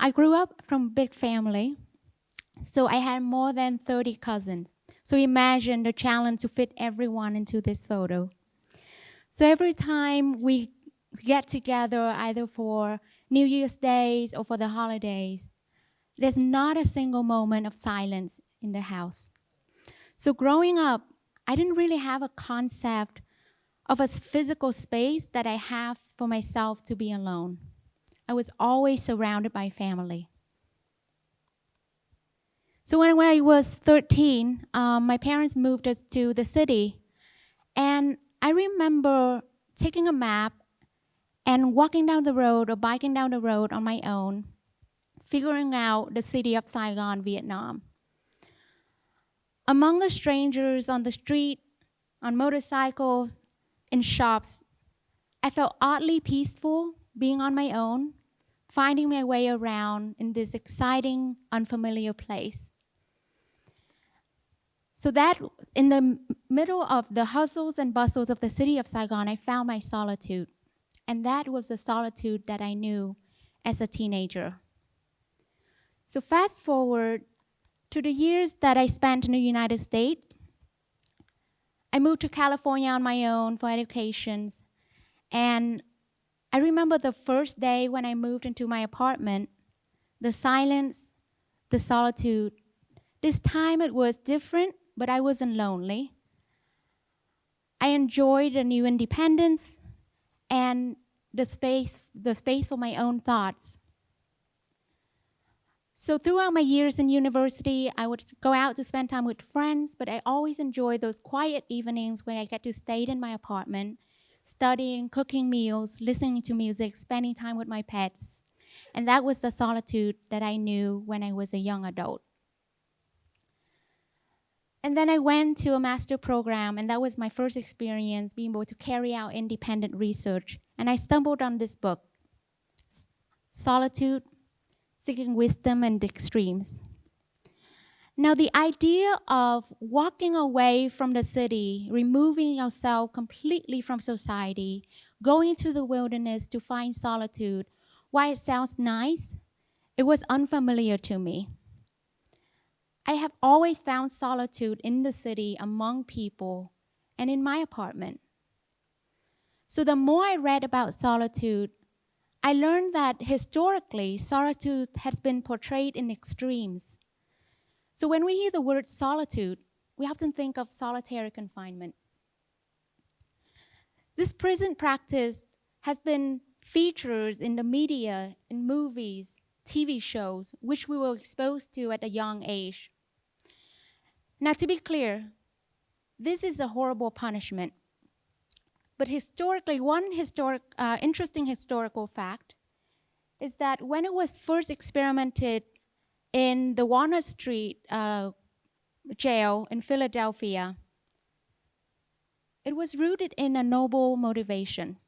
I grew up from a big family, so I had more than 30 cousins. So imagine the challenge to fit everyone into this photo. So every time we get together, either for New Year's Days or for the holidays, there's not a single moment of silence in the house. So growing up, I didn't really have a concept of a physical space that I have for myself to be alone. I was always surrounded by family. So when I was 13, my parents moved us to the city. And I remember taking a map and walking down the road or biking down the road on my own, figuring out the city of Saigon, Vietnam. Among the strangers on the street, on motorcycles, in shops, I felt oddly peaceful being on my own, finding my way around in this exciting, unfamiliar place. So that in the middle of the hustles and bustles of the city of Saigon, I found my solitude. And that was the solitude that I knew as a teenager. So fast forward to the years that I spent in the United States. I moved to California on my own for education. And I remember the first day when I moved into my apartment, the silence, the solitude. This time it was different, but I wasn't lonely. I enjoyed the new independence and the space for my own thoughts. So throughout my years in university, I would go out to spend time with friends, but I always enjoyed those quiet evenings where I get to stay in my apartment, studying, cooking meals, listening to music, spending time with my pets. And that was the solitude that I knew when I was a young adult. And then I went to a master program, and that was my first experience being able to carry out independent research. And I stumbled on this book, Solitude, Seeking Wisdom in the Extremes. Now, the idea of walking away from the city, removing yourself completely from society, going to the wilderness to find solitude, while it sounds nice, it was unfamiliar to me. I have always found solitude in the city among people and in my apartment. So the more I read about solitude, I learned that historically, solitude has been portrayed in extremes. So when we hear the word solitude, we often think of solitary confinement. This prison practice has been featured in the media, in movies, TV shows, which we were exposed to at a young age. Now, to be clear, this is a horrible punishment. But historically, one interesting historical fact is that when it was first experimented in the Walnut Street jail in Philadelphia, it was rooted in a noble motivation.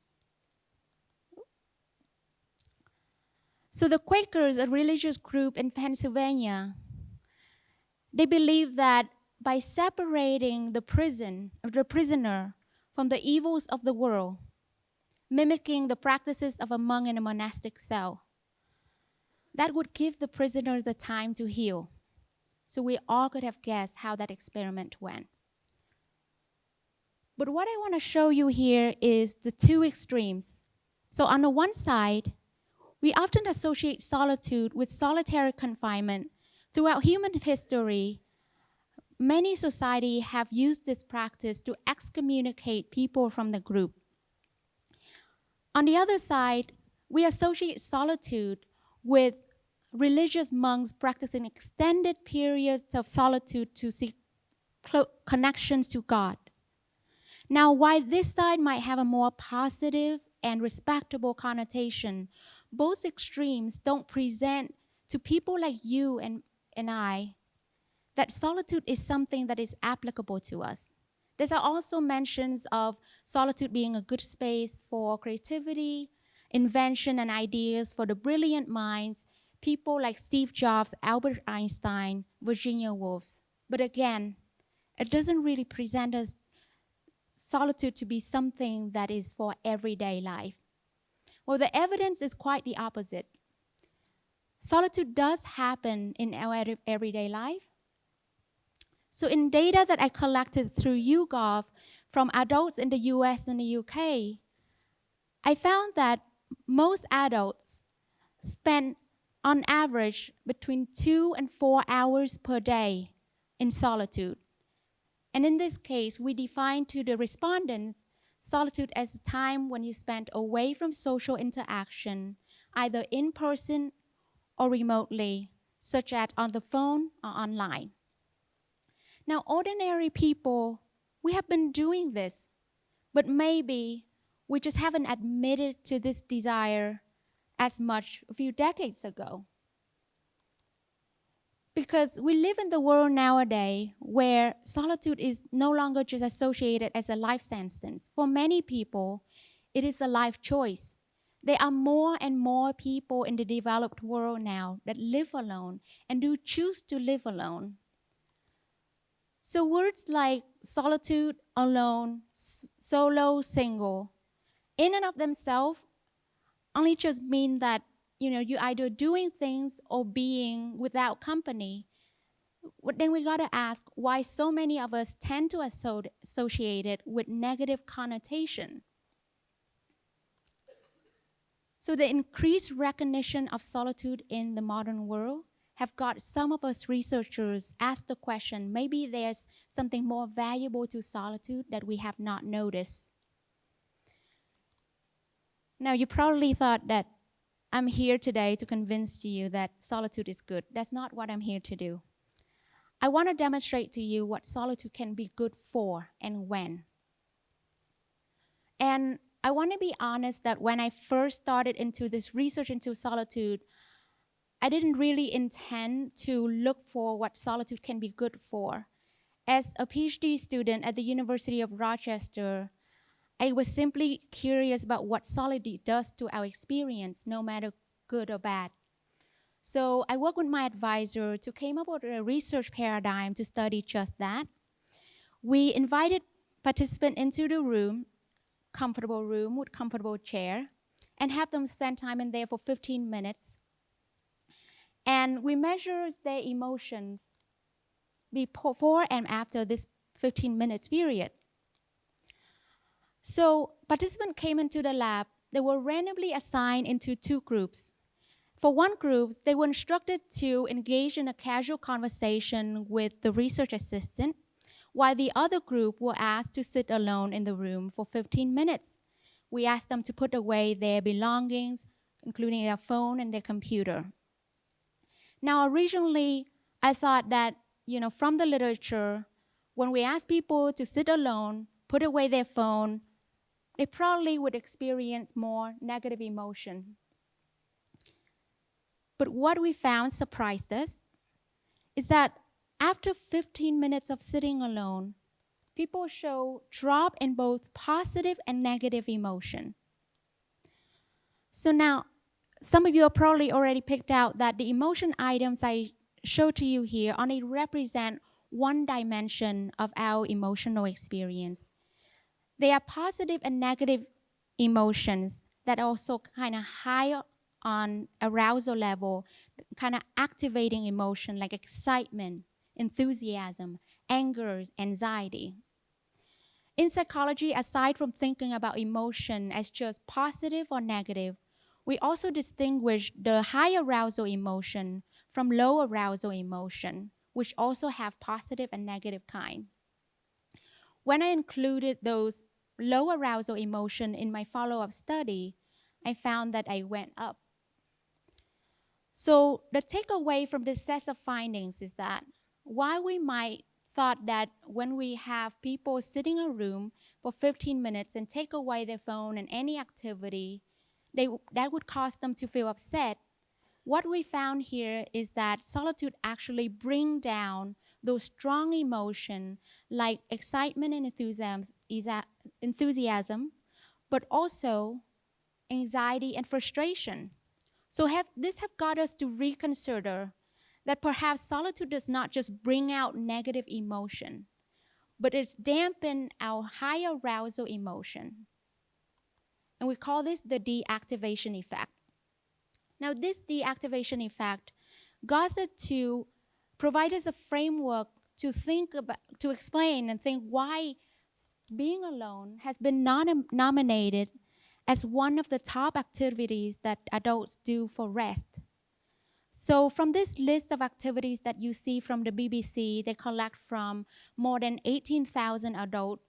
So the Quakers, a religious group in Pennsylvania, they believed that by separating the prisoner from the evils of the world, mimicking the practices of a monk in a monastic cell, that would give the prisoner the time to heal. So we all could have guessed how that experiment went. But what I want to show you here is the two extremes. So on the one side, we often associate solitude with solitary confinement. Throughout human history, many societies have used this practice to excommunicate people from the group. On the other side, we associate solitude with religious monks practicing extended periods of solitude to seek connections to God. Now, while this side might have a more positive and respectable connotation, both extremes don't present to people like you and I that solitude is something that is applicable to us. There are also mentions of solitude being a good space for creativity, invention, and ideas for the brilliant minds, people like Steve Jobs, Albert Einstein, Virginia Woolf. But again, it doesn't really present us solitude to be something that is for everyday life. Well, the evidence is quite the opposite. solitude does happen in our everyday life. So in data that I collected through YouGov from adults in the US and the UK, I found that most adults spend on average between 2 and 4 hours per day in solitude. And in this case, we define to the respondents solitude as a time when you spend away from social interaction, either in person or remotely, such as on the phone or online. Now, ordinary people, we have been doing this, but maybe we just haven't admitted to this desire as much a few decades ago. Because we live in the world nowadays where solitude is no longer just associated as a life sentence. For many people, it is a life choice. There are more and more people in the developed world now that live alone and do choose to live alone. So words like solitude, alone, solo, single, in and of themselves only just mean that you're either doing things or being without company. Then we gotta ask why so many of us tend to associate it with negative connotation. So the increased recognition of solitude in the modern world have got some of us researchers ask the question, maybe there's something more valuable to solitude that we have not noticed. Now, you probably thought that I'm here today to convince you that solitude is good. That's not what I'm here to do. I want to demonstrate to you what solitude can be good for and when. And I want to be honest that when I first started into this research into solitude, I didn't really intend to look for what solitude can be good for. As a PhD student at the University of Rochester, I was simply curious about what solitude does to our experience, no matter good or bad. So I worked with my advisor to come up with a research paradigm to study just that. We invited participants into the room, comfortable room with comfortable chair, and have them spend time in there for 15 minutes. And we measure their emotions before and after this 15 minutes period. So participants came into the lab. They were randomly assigned into two groups. For one group, they were instructed to engage in a casual conversation with the research assistant, while the other group were asked to sit alone in the room for 15 minutes. We asked them to put away their belongings, including their phone and their computer. Now, originally, I thought that, from the literature, when we ask people to sit alone, put away their phone, they probably would experience more negative emotion. But what we found surprised us is that after 15 minutes of sitting alone, people show drop in both positive and negative emotion. So now, some of you have probably already picked out that the emotion items I show to you here only represent one dimension of our emotional experience. They are positive and negative emotions that are also kind of high on arousal level, kind of activating emotion like excitement, enthusiasm, anger, anxiety. In psychology, aside from thinking about emotion as just positive or negative, we also distinguish the high arousal emotion from low arousal emotion, which also have positive and negative kind. When I included those low arousal emotion in my follow-up study, I found that I went up. So the takeaway from this set of findings is that while we might thought that when we have people sitting in a room for 15 minutes and take away their phone and any activity, that would cause them to feel upset, what we found here is that solitude actually brings down those strong emotions like excitement and enthusiasm, but also anxiety and frustration. So this have got us to reconsider that perhaps solitude does not just bring out negative emotion, but it's dampen our high arousal emotion. And we call this the deactivation effect. Now, this deactivation effect got us to provide us a framework to think about, to explain and think why being alone has been nominated as one of the top activities that adults do for rest. So from this list of activities that you see from the BBC, they collect from more than 18,000 adults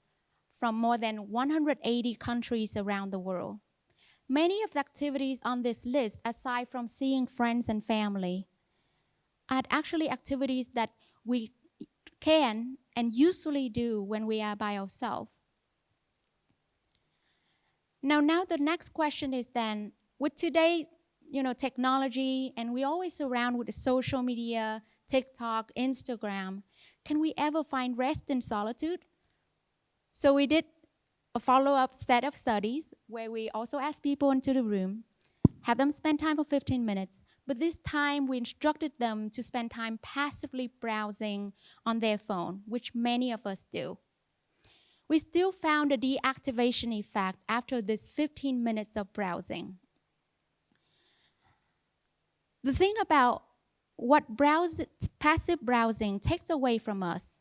from more than 180 countries around the world. Many of the activities on this list, aside from seeing friends and family, are actually activities that we can and usually do when we are by ourselves. Now the next question is then, with today, technology, and we always surround with the social media, TikTok, Instagram, can we ever find rest in solitude? So we did a follow-up set of studies where we also asked people into the room, have them spend time for 15 minutes, but this time we instructed them to spend time passively browsing on their phone, which many of us do. We still found a deactivation effect after this 15 minutes of browsing. The thing about what passive browsing takes away from us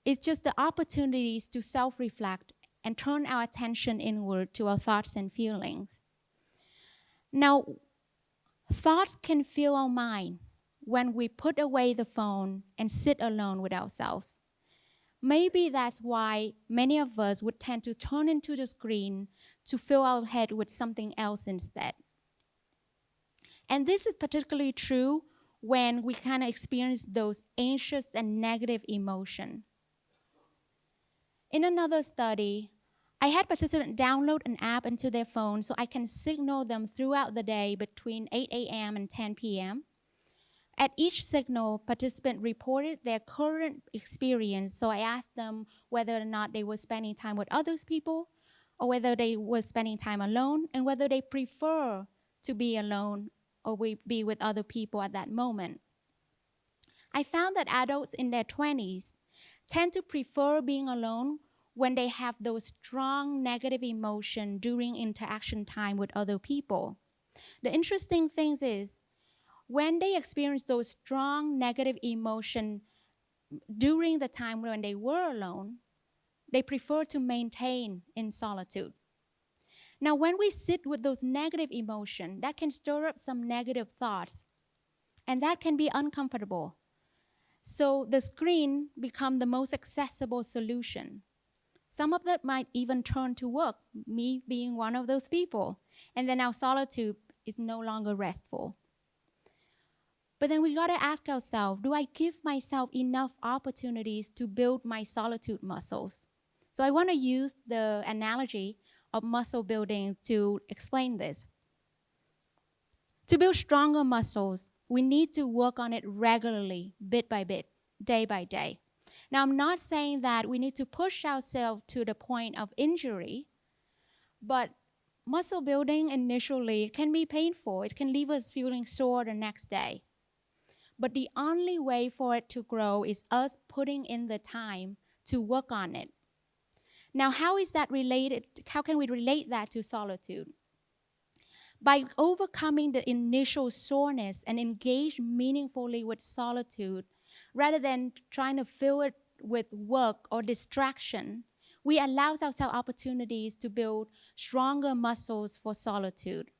is just the opportunities to self-reflect and turn our attention inward to our thoughts and feelings. Now, thoughts can fill our mind when we put away the phone and sit alone with ourselves. Maybe that's why many of us would tend to turn into the screen to fill our head with something else instead. And this is particularly true when we kind of experience those anxious and negative emotions. In another study, I had participants download an app into their phone so I can signal them throughout the day between 8 a.m. and 10 p.m. At each signal, participant reported their current experience, so I asked them whether or not they were spending time with other people or whether they were spending time alone and whether they prefer to be alone or be with other people at that moment. I found that adults in their 20s tend to prefer being alone when they have those strong negative emotions during interaction time with other people. The interesting thing is, when they experience those strong negative emotions during the time when they were alone, they prefer to maintain in solitude. Now, when we sit with those negative emotions, that can stir up some negative thoughts, and that can be uncomfortable. So the screen becomes the most accessible solution. Some of that might even turn to work, me being one of those people, and then our solitude is no longer restful. But then we gotta ask ourselves, do I give myself enough opportunities to build my solitude muscles? So I wanna use the analogy of muscle building to explain this. To build stronger muscles, we need to work on it regularly, bit by bit, day by day. Now, I'm not saying that we need to push ourselves to the point of injury, but muscle building initially can be painful. It can leave us feeling sore the next day. But the only way for it to grow is us putting in the time to work on it. Now, how is that related? How can we relate that to solitude? By overcoming the initial soreness and engage meaningfully with solitude, rather than trying to fill it with work or distraction, we allow ourselves opportunities to build stronger muscles for solitude.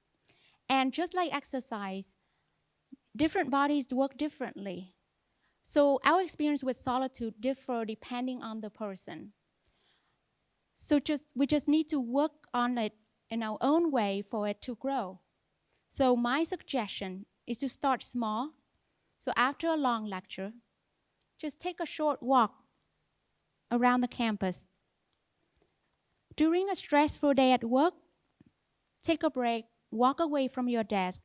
And just like exercise, different bodies work differently. So our experience with solitude differ depending on the person. So we just need to work on it in our own way for it to grow. So my suggestion is to start small. So after a long lecture, just take a short walk around the campus. During a stressful day at work, take a break, walk away from your desk,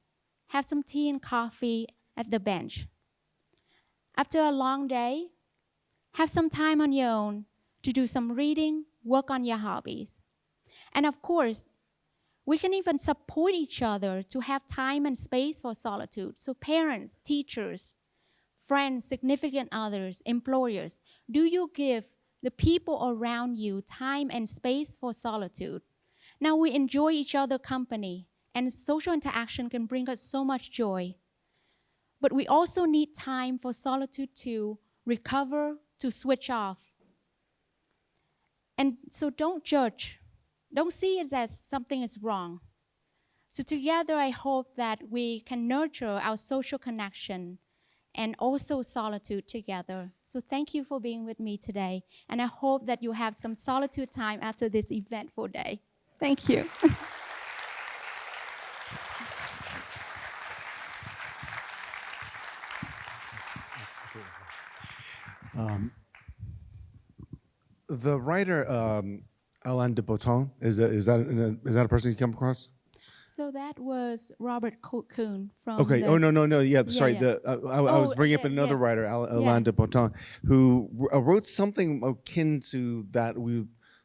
have some tea and coffee at the bench. After a long day, have some time on your own to do some reading, work on your hobbies. And of course, we can even support each other to have time and space for solitude. So parents, teachers, friends, significant others, employers, do you give the people around you time and space for solitude? Now we enjoy each other's company. And social interaction can bring us so much joy. But we also need time for solitude to recover, to switch off. And so don't judge. Don't see it as something is wrong. So together, I hope that we can nurture our social connection and also solitude together. So thank you for being with me today. And I hope that you have some solitude time after this eventful day. Thank you. The writer Alain de Botton, is that a person you come across? So that was Robert Kuhn from Okay. the, No. Yeah. Sorry. yeah. I was bringing up another yes. writer, Yeah. Alain de Botton, who wrote something akin to that.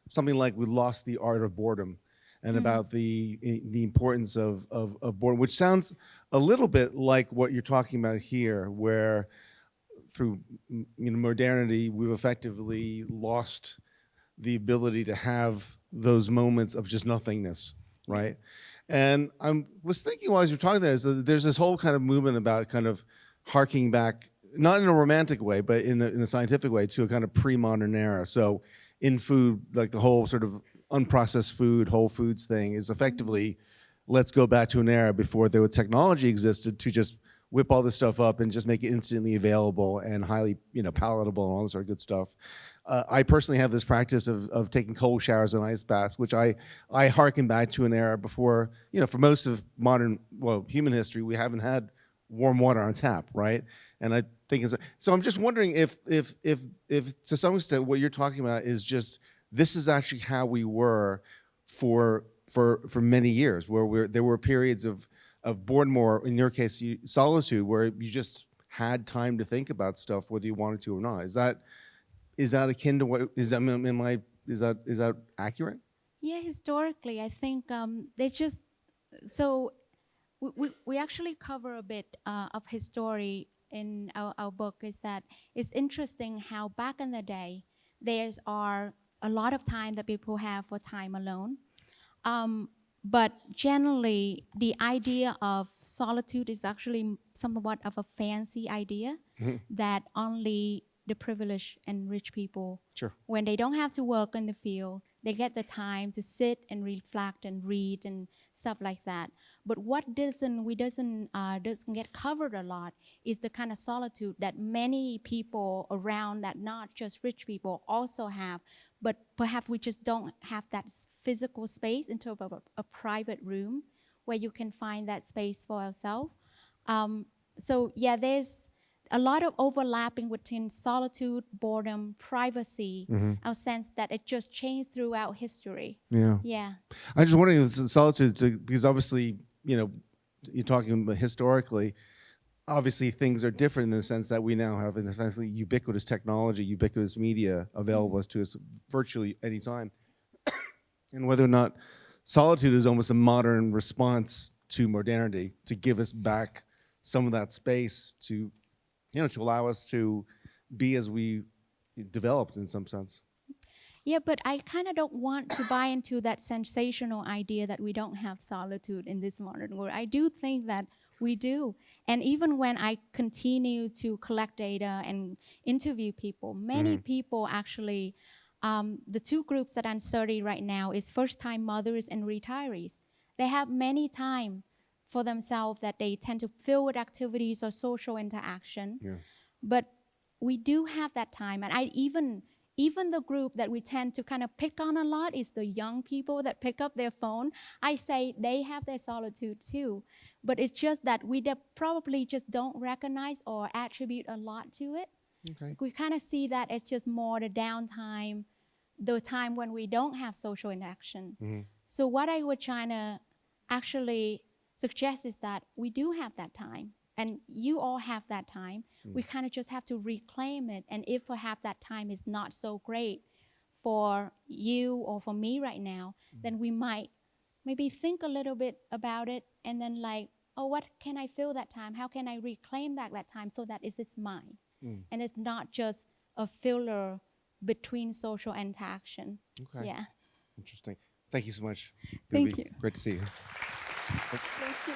Something like "We Lost the Art of Boredom," and about the importance of boredom, which sounds a little bit like what you're talking about here, where through modernity we've effectively lost the ability to have those moments of just nothingness, right? And I was thinking while you were talking that there's this whole kind of movement about kind of harking back, not in a romantic way, but in a scientific way, to a kind of pre-modern era. So in food, like the whole sort of unprocessed food, whole foods thing is effectively, let's go back to an era before there was technology existed to just whip all this stuff up and just make it instantly available and highly, palatable and all this sort of good stuff. I personally have this practice of taking cold showers and ice baths, which I harken back to an era before, for most of human history, we haven't had warm water on tap, right? And I think so. I'm just wondering if to some extent what you're talking about is just this is actually how we were for many years, where there were periods of boredom, or in your case, solitude, where you just had time to think about stuff whether you wanted to or not. Is that akin to what is that accurate? Yeah, historically, I think they just so we actually cover a bit of history in our book. Is that it's interesting how back in the day there's are a lot of time that people have for time alone. But generally, the idea of solitude is actually somewhat of a fancy idea that only the privileged and rich people, Sure. when they don't have to work in the field, they get the time to sit and reflect and read and stuff like that. But what doesn't get covered a lot is the kind of solitude that many people around, that not just rich people, also have. But perhaps we just don't have that physical space in terms of a private room where you can find that space for yourself. So yeah, there's a lot of overlapping between solitude, boredom, privacy, a sense that it just changed throughout history. Yeah. Yeah. I'm just wondering, solitude, because obviously, you're talking about historically, obviously things are different in the sense that we now have, in the sense of ubiquitous technology, ubiquitous media available to us virtually any time. And whether or not solitude is almost a modern response to modernity, to give us back some of that space to allow us to be as we developed in some sense. Yeah, but I kind of don't want to buy into that sensational idea that we don't have solitude in this modern world. I do think that we do. And even when I continue to collect data and interview people, many people actually, the two groups that I'm studying right now is first-time mothers and retirees. They have many time for themselves that they tend to fill with activities or social interaction. Yeah. But we do have that time. And even the group that we tend to kind of pick on a lot is the young people that pick up their phone. I say they have their solitude too. But it's just that we probably just don't recognize or attribute a lot to it. Okay. We kind of see that as just more the downtime, the time when we don't have social interaction. So what I would try to actually suggest is that we do have that time. And you all have that time. We kind of just have to reclaim it. And if perhaps that time is not so great for you or for me right now, then we might maybe think a little bit about it and then like, oh, what can I fill that time? How can I reclaim that time so that it's mine? And it's not just a filler between social interaction. Okay. Yeah. Interesting. Thank you so much. Thank Thuy-vy. you. Great to see you. Thank you.